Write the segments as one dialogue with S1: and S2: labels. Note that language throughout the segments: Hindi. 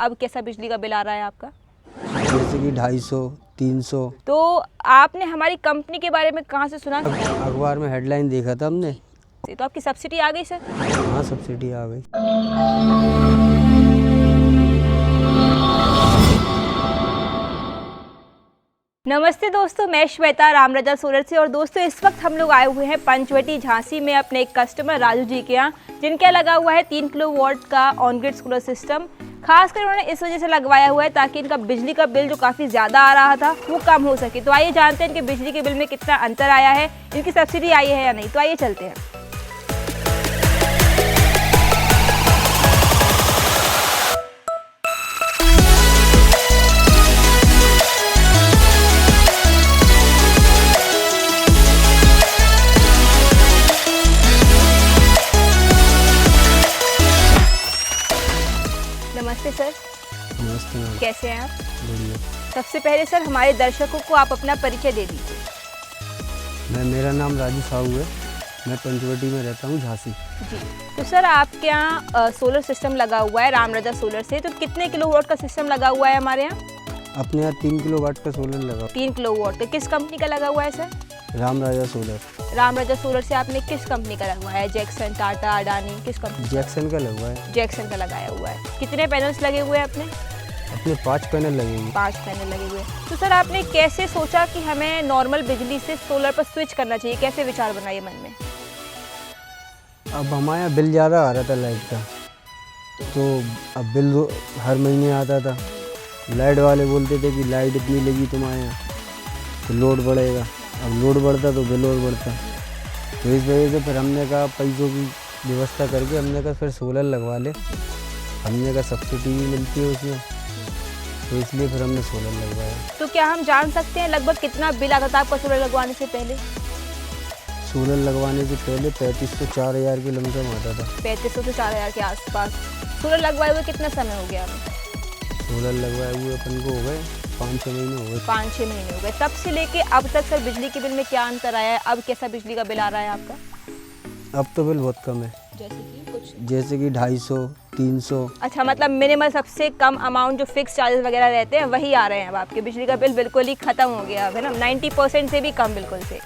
S1: अब कैसा बिजली का बिल आ रहा है आपका?
S2: जैसे कि 250, 300।
S1: तो आपने हमारी कंपनी के बारे में कहाँ से सुना?
S2: अखबार में हेडलाइन देखा था हमने।
S1: तो आपकी सब्सिडी आ गई सर?
S2: हाँ, सब्सिडी आ गई।
S1: नमस्ते दोस्तों, मैं श्वेता रामराजा सोलर से। और दोस्तों, इस वक्त हम लोग आए हुए हैं पंचवटी झांसी में अपने एक कस्टमर राजू जी के यहाँ, जिनके लगा हुआ है 3 किलोवाट का ऑन ग्रिड सोलर सिस्टम। खासकर उन्होंने इस वजह से लगवाया हुआ है ताकि इनका बिजली का बिल जो काफ़ी ज़्यादा आ रहा था वो कम हो सके। तो आइए जानते हैं इनके बिजली के बिल में कितना अंतर आया है, इनकी सब्सिडी आई है या नहीं। तो आइए चलते हैं। नमस्ते सर।
S2: नमस्ते मैम।
S1: कैसे हैं आप?
S2: बढ़िया।
S1: सबसे पहले सर हमारे दर्शकों को आप अपना परिचय दे दीजिए।
S2: मेरा नाम राजू साहू है। मैं पंचवटी में रहता हूँ, झांसी।
S1: जी, तो सर आपके यहाँ सोलर सिस्टम लगा हुआ है रामराजा सोलर से। तो कितने किलोवाट का सिस्टम लगा हुआ है हमारे यहाँ?
S2: अपने यहाँ 3 किलोवाट का सोलर लगा।
S1: 3 किलोवाट का। किस कंपनी का लगा हुआ है sir?
S2: Ramraja solar.
S1: Ramraja solar से आपने किस कंपनी का लगवाया है? जैक्सन, टाटा, अडानी, किस कंपनी?
S2: जैक्सन का लगा है।
S1: जैक्सन का लगाया हुआ है। कितने पैनल्स लगे हुए हैं अपने?
S2: अपने 5 पैनल लगेंगे।
S1: 5 पैनल लगे हुए हैं। तो सर आपने कैसे सोचा कि हमें नॉर्मल बिजली से सोलर पर स्विच करना चाहिए? कैसे विचार बना ये मन में?
S2: अब हमारे यहाँ बिल ज़्यादा आ रहा था लाइट का, तो अब बिल हर महीने आता था। लाइट वाले बोलते थे कि लाइट इतनी लगी तुम्हारे यहाँ तो लोड बढ़ेगा। अब लोड बढ़ता तो बिल और बढ़ता। तो इस वजह से फिर हमने कहा पैसों की व्यवस्था करके हमने कहा फिर सोलर लगवा ले। हमने कहा सब्सिडी भी मिलती है उसमें, तो इसलिए फिर हमने सोलर लगवाया।
S1: तो क्या हम जान सकते हैं लगभग कितना बिल आता था आपका सोलर लगवाने से पहले?
S2: सोलर लगवाने से पहले 3500 4000 के लमसम आता था।
S1: 3500 से 4000 के आसपास। सोलर लगवाए हुए कितना समय हो गया हमें?
S2: सोलर लगवाए हुए अपन को हो गए 5-6 महीने हो गए।
S1: 5-6 महीने हो गए। तब से लेके अब तक सर बिजली के बिल में क्या अंतर आया है? अब कैसा बिजली का बिल आ रहा है आपका?
S2: अब तो बिल बहुत कम है। जैसे कि 250, 300।
S1: अच्छा, मतलब मिनिमम सबसे कम अमाउंट जो फिक्स चार्जेस वगैरह रहते हैं वही आ रहे हैं अब आपके। बिजली का बिल बिल्कुल ही खत्म हो गया अब, है ना? 90% से भी कम बिल्कुल से।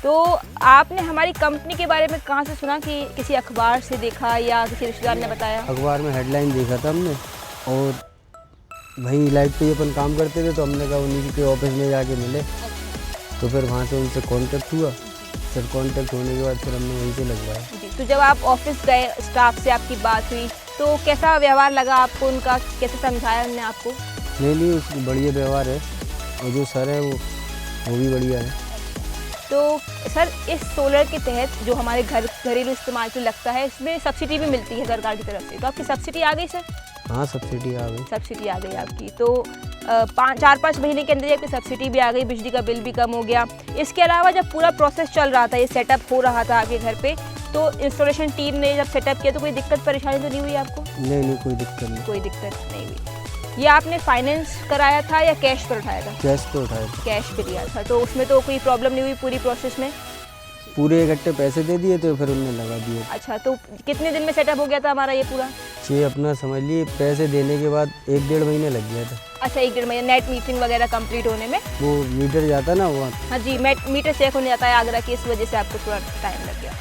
S1: तो आपने हमारी कंपनी के बारे में कहाँ से सुना? कि किसी अखबार से देखा या किसी रिश्तेदार ने बताया?
S2: अखबार में हेडलाइन देखा था हमने, और वहीं लाइट पे ही अपन काम करते थे, तो हमने कहा उन्हीं के ऑफिस में जाके मिले। तो फिर वहाँ से उनसे कांटेक्ट हुआ। फिर कांटेक्ट होने के बाद फिर हमने वहीं से लगवाया।
S1: जी, तो जब आप ऑफिस गए, स्टाफ से आपकी बात हुई, तो कैसा व्यवहार लगा आपको उनका? कैसे समझाया उन्होंने आपको?
S2: नहीं, उसको बढ़िया व्यवहार है, और जो सर है वो भी बढ़िया है।
S1: तो सर इस सोलर के तहत जो हमारे घरेलू इस्तेमाल पे लगता है, इसमें सब्सिडी भी मिलती है सरकार की तरफ से। तो आपकी सब्सिडी आ गई सर?
S2: हाँ, सब्सिडी आ गई।
S1: सब्सिडी आ गई आपकी। तो 4-5 महीने के अंदर ही आपकी सब्सिडी भी आ गई, बिजली का बिल भी कम हो गया। इसके अलावा जब पूरा प्रोसेस चल रहा था, ये सेटअप हो रहा था आपके घर पे, तो इंस्टॉलेशन टीम ने जब सेटअप किया तो कोई दिक्कत परेशानी तो नहीं हुई आपको?
S2: नहीं, कोई दिक्कत नहीं।
S1: कोई दिक्कत नहीं हुई। ये आपने फाइनेंस कराया था या कैश पर उठाया था?
S2: कैश पे उठाया था।
S1: कैश पे लिया था। तो उसमें तो कोई प्रॉब्लम नहीं हुई पूरी प्रोसेस में?
S2: पूरे इकट्ठे पैसे दे दिए तो फिर उन्होंने लगा दिए।
S1: अच्छा, तो कितने दिन में सेटअप हो गया था हमारा ये पूरा?
S2: ये अपना समझ लिए पैसे देने के बाद 1-1.5 महीने लग गया था।
S1: अच्छा, 1-1.5 महीने नेट मीटरिंग वगैरह कंप्लीट होने में?
S2: वो मीटर जाता ना वहाँ।
S1: हाँ जी, मीटर चेक होने जाता है आगरा की, इस वजह से आपको थोड़ा टाइम लग गया।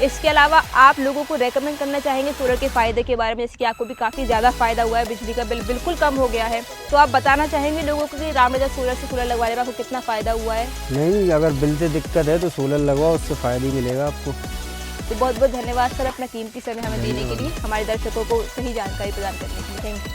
S1: इसके अलावा आप लोगों को रेकमेंड करना चाहेंगे सोलर के फ़ायदे के बारे में? जैसे कि आपको भी काफ़ी ज़्यादा फ़ायदा हुआ है, बिजली का बिल बिल्कुल कम हो गया है, तो आप बताना चाहेंगे लोगों को कि रामराजा सोलर से सोलर लगवाने में आपको कितना फ़ायदा हुआ है?
S2: नहीं, अगर बिल से दिक्कत है तो सोलर लगवाओ, उससे फ़ायदा ही मिलेगा आपको।
S1: तो बहुत बहुत धन्यवाद सर अपना कीमती समय हमें देने के लिए, हमारे दर्शकों को सही जानकारी प्रदान करने के लिए। Thank you.